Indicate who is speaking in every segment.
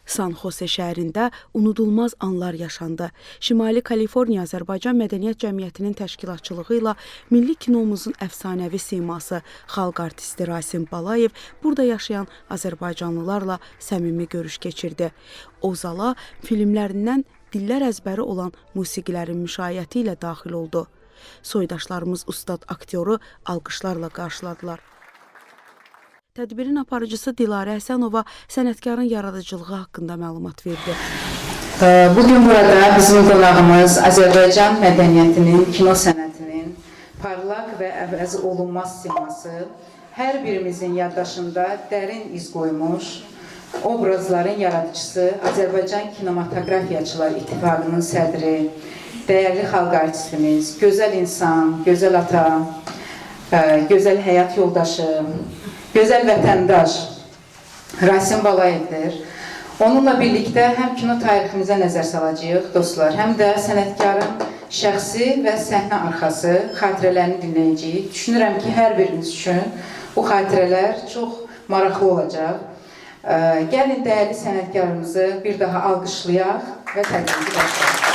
Speaker 1: San Jose şəhərində unudulmaz anlar yaşandı. Şimali Kaliforniya Azərbaycan Mədəniyyət Cəmiyyətinin təşkilatçılığı ilə milli kinomuzun əfsanəvi siması xalq artisti Rasim Balayev burada yaşayan azərbaycanlılarla səmimi görüş keçirdi. O zala filmlərindən dillər əzbəri olan musiqilərin müşayiəti ilə daxil oldu. Soydaşlarımız ustad aktyoru alqışlarla qarşıladılar. Tədbirin aparıcısı Dilarə Həsənova sənətkarın yaradıcılığı haqqında məlumat verdi.
Speaker 2: Bugün burada bizim qonağımız Azərbaycan mədəniyyətinin, kino sənətinin parlaq və əvəz olunmaz siması, hər birimizin yaddaşında dərin iz qoymuş, obrazların yaradıcısı, Azərbaycan Kinematografiyaçılar İttifaqının sədri, dəyərli xalq artistimiz, gözəl insan, gözəl ata, gözəl həyat yoldaşı, gözəl vətəndaş Rasim Balayevdir. Onunla birlikdə həm kino tariximizə nəzər salacağıq, dostlar, həm də sənətkarın şəxsi və səhnə arxası xatirələrini dinləyəcəyik. Düşünürəm ki, hər birimiz üçün bu xatirələr çox maraqlı olacaq. Gəlin dəyərli sənətkarımızı bir daha alqışlayaq və tədbirimizi başlayaq.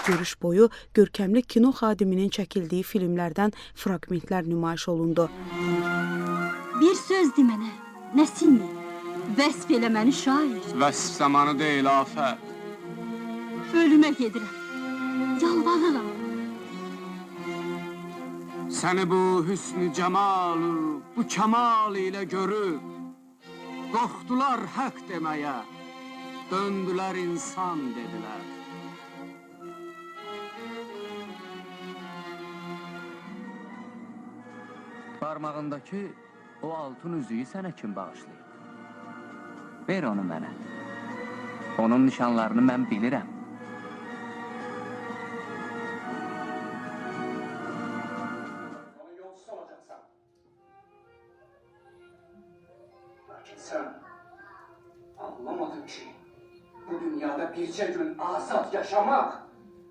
Speaker 1: Görüş boyu görkəmli kino xadiminin çəkildiyi filmlərdən fraqmentlər nümayiş olundu.
Speaker 3: Bir söz de mənə, nəsindir? Vəsf elə məni şair.
Speaker 4: Vəsf zamanı deyil, afət.
Speaker 3: Ölümə gedirəm, yalvarıram.
Speaker 4: Səni bu hüsnü cəmalı, bu kəmal ilə görüb, qorxdular haqq deməyə, döndülər insan dedilər.
Speaker 5: Parmağındakı o altın üzüyü sənə kim bağışlayıb? Ver onu mənə. Onun nişanlarını mən bilirəm.
Speaker 6: Onun yolcusu olacaqsan. Lakin sən anlamadın ki, bu dünyada bircə gün azad yaşamaq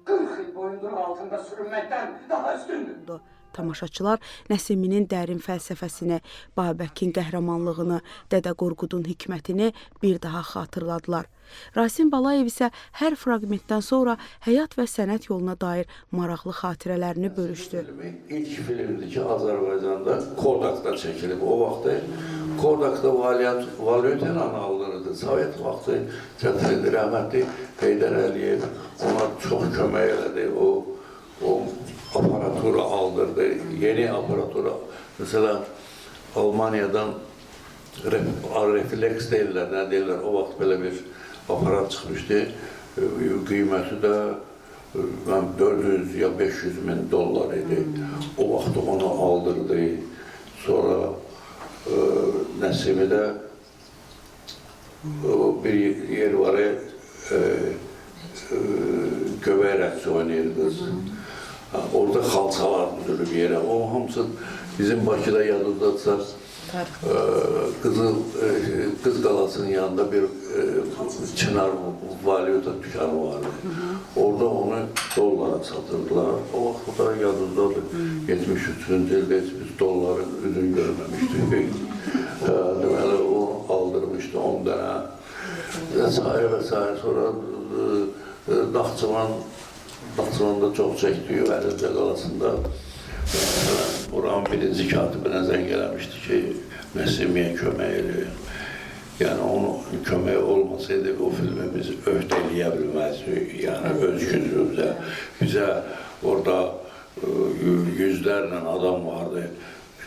Speaker 6: 40 il boyundur altında sürünməkdən daha üstündür.
Speaker 1: Tamaşaçılar Nəsiminin dərin fəlsəfəsini, Babəkin qəhrəmanlığını, Dədə Qorqudun hikmətini bir daha xatırladılar. Rasim Balayev isə hər fraqmentdən sonra həyat və sənət yoluna dair maraqlı xatirələrini bölüşdü.
Speaker 7: İlk filmdir ki, Azərbaycanda Kodak'da çəkilib. O vaxtı Kodak'da Valyutenanı aldırırdı. Sovet vaxtı çətirdi, rəhmətli Heydər Əliyev ona çox kömək elədi. O aparaturu aldırdı, yeni aparatura. Mesela Almanya'dan refleks deyirlər, nə deyirlər, o vaxt belə bir aparat çıxmışdı. Qiyməti də 400 ya 500 min dollar idi. O vaxt onu aldırdı. Sonra Nəsimi də bir yer var, göbək rəqsi oynayırdınız. Orada xalçalar düzülüb yerə. O hamısı bizim Bakıda yadındadırsa Qız Qalasının yanında bir Çınar valyuta dükkanı vardı. Orada onu dollara satırdılar. O vaxt da yadındadır. 73-cü ildə biz dolların üzünü görməmişdik. Deməli, o aldırmışdı 10 dənə. Və sonra Naxçıvanda çox çəkdiyi Əlincə qalasında oranın birinci katibinə zəng eləmişdi ki, Nəsimiyə kömək edir. Yəni, onun kömək olmasaydı, o filmi biz öhdələyə bilməzdik. Yəni, öz gücümüzə. Bizə orada yüzlərlə adam vardı,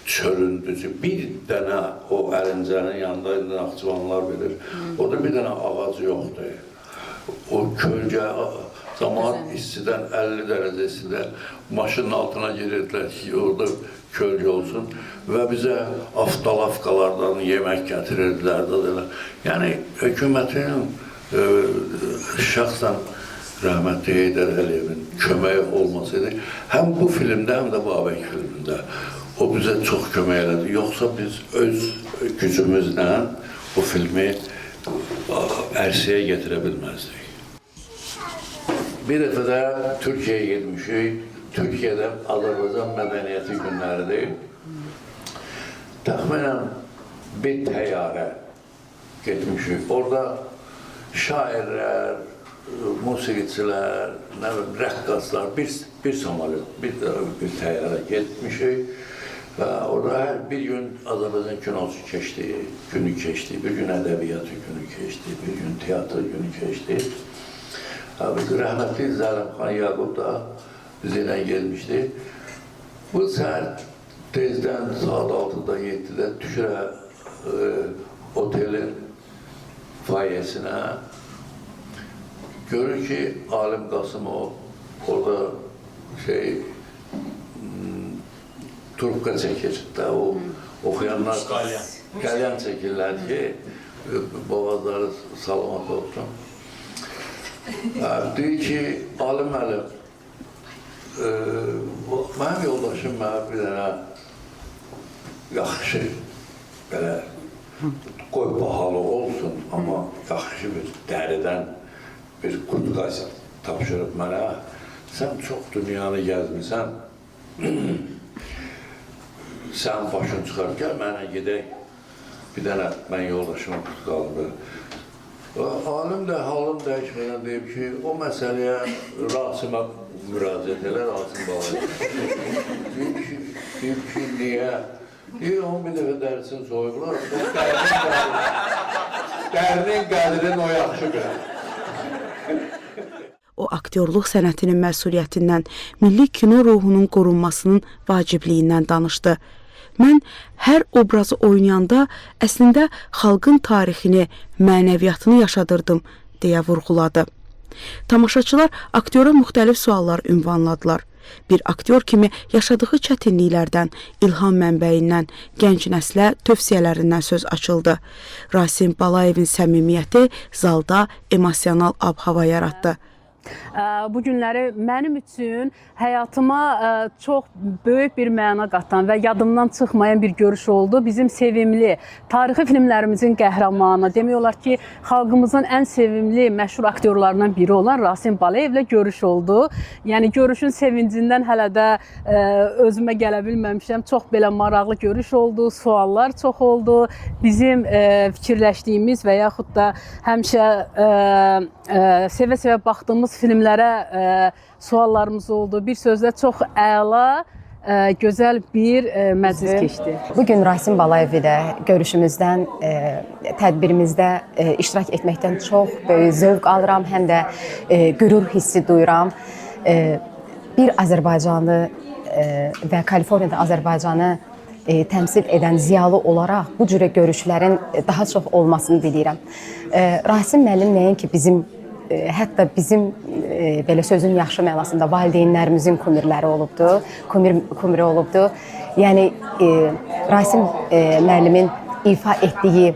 Speaker 7: çölün düzü. Bir dənə o Əlincənin yanında Naxçıvanlar bilir. Orada bir dənə ağac yoxdur. O kölgə zaman istidən 50 dərəcəsində maşının altına girirlər ki, orada kölgə olsun və bizə avtolavkalardan yemək gətirirdilər. Yəni, hökumətin şəxsən rəhmətli Heydər Əliyevin köməyi olmasaydı, həm bu filmdə, həm də Babək filmində o bizə çox kömək elədi. Yoxsa biz öz gücümüzlə o filmi ərsəyə getirə bilməzdik. Bir dəfə də Türkiyəyə getmişik. Türkiyədə Azərbaycan mədəniyyəti günləridir. Təxminən bir təyyarə getmişik. Orada şairlər, musiqiçilər, nə bilim, rəqqaslar, bir samolyot, bir təyyarə getmişik. Və orada hər bir gün Azərbaycan kinosu keçdi, günü keçdi, bir gün ədəbiyyatı günü keçdi, bir gün teatr günü keçdi. Rəhmətli Zəlimxan Yaqub da bizimlə gelmişdi. Bu səhər tezdən saat 6-da 7-də düşürə otelin fayesinə. Görür ki, Alim Qasımov orada trubka çəkir də, o oxuyanlar qəlyan çəkirlər ki, boğazları salamat olsun. Deyir ki, Alim müəllim, mənim yoldaşım mənə bir dənə yaxşı, belə, qoy bahalı olsun, amma yaxşı bir dəridən bir qurtqaz tapşırıb mənə. Sən çox dünyanı gəzmirsən, sən başın çıxar, gəl mənə gedək, bir dənə mən yoldaşıma qurtqalıdır. Alim də halım dəyişməyən deyib ki, o məsələyə Rasimə müraciət elər, Rasim Balay. Deyib ki, niyə? Deyir, onun bir dəfə dərisini soyublar, dərinin qədrini o yaxşı bilir.
Speaker 1: O aktyorluq sənətinin məsuliyyətindən, milli kino ruhunun qorunmasının vacibliyindən danışdı. Mən hər obrazı oynayanda əslində xalqın tarixini, mənəviyyatını yaşadırdım, deyə vurğuladı. Tamaşaçılar aktyora müxtəlif suallar ünvanladılar. Bir aktyor kimi yaşadığı çətinliklərdən, ilham mənbəyindən, gənc nəslə tövsiyələrindən söz açıldı. Rasim Balayevin səmimiyyəti zalda emosional ab-hava yaratdı.
Speaker 8: Bu günləri mənim üçün həyatıma çox böyük bir məna qatan və yadımdan çıxmayan bir görüş oldu. Bizim sevimli, tarixi filmlərimizin qəhrəmanı, demək olar ki, xalqımızın ən sevimli, məşhur aktyorlarından biri olan Rasim Balayevlə görüş oldu. Yəni, görüşün sevincindən hələ də özümə gələ bilməmişəm. Çox belə maraqlı görüş oldu, suallar çox oldu. Bizim fikirləşdiyimiz və yaxud da həmişə sevə-sevə baxdığımız filmlərə suallarımız oldu. Bir sözlə çox əla, gözəl bir məclis keçdi.
Speaker 9: Bugün Rasim Balayev ilə görüşümüzdən, tədbirimizdə iştirak etməkdən çox böyük zövq alıram, həm də qürur hissi duyuram. Bir Azərbaycanlı və Kaliforniyada Azərbaycanı təmsil edən ziyalı olaraq bu cürə görüşlərin daha çox olmasını diləyirəm. Rasim müəllim nəinki bizim, hətta bizim belə sözün yaxşı mənasında valideynlərimizin kumirləri olubdu, kumiri olubdu. Yəni, Rasim müəllimin ifa etdiyi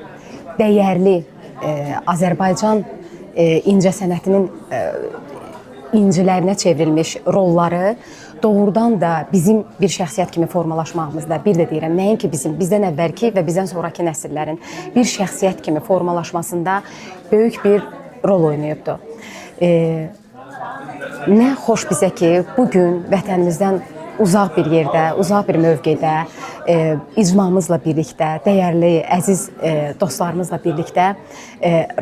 Speaker 9: dəyərli Azərbaycan incəsənətinin incilərinə çevrilmiş rolları doğrudan da bizim bir şəxsiyyət kimi formalaşmağımızda, bir də deyirəm, nəinki bizim, bizdən əvvəlki və bizdən sonraki nəsillərin bir şəxsiyyət kimi formalaşmasında böyük bir rol oynayıbdır. Nə xoş bizə ki, bugün vətənimizdən uzaq bir yerdə, uzaq bir mövqedə, icmamızla birlikdə, dəyərli, əziz dostlarımızla birlikdə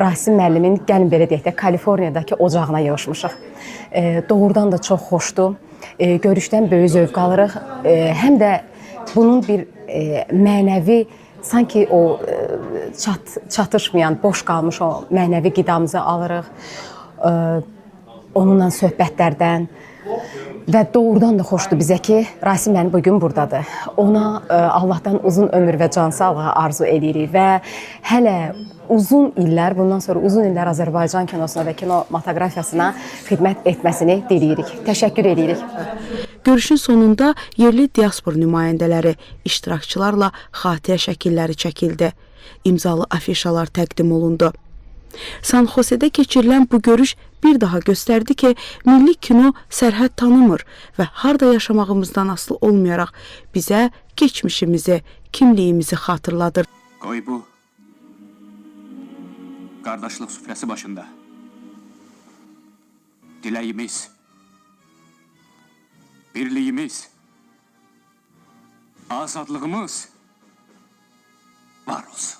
Speaker 9: Rasim müəllimin, gəlin belə deyək də, Kaliforniyadakı ocağına yığışmışıq. Doğrudan da çox xoşdur. Görüşdən böyük zövq alırıq. Həm də bunun bir mənəvi, sanki o çatışmayan, boş qalmış o mənəvi qidamızı alırıq. Onunla söhbətlərdən və doğrudan da xoşdur bizə ki, Rasim müəllim bugün buradadır. Ona Allahdan uzun ömür və can sağlığı arzu edirik və hələ uzun illər, bundan sonra uzun illər Azərbaycan kinosuna və kinematografiyasına xidmət etməsini diləyirik. Təşəkkür edirik.
Speaker 1: Görüşün sonunda yerli diaspor nümayəndələri, iştirakçılarla xatirə şəkilləri çəkildi. İmzalı afişalar təqdim olundu. San Jose'də keçirilən bu görüş bir daha göstərdi ki, milli kino sərhəd tanımır və harda yaşamağımızdan asılı olmayaraq bizə keçmişimizi, kimliyimizi xatırladır.
Speaker 4: Qoy bu qardaşlıq süfrəsi başında diləyimiz, birliyimiz, azadlığımız var olsun.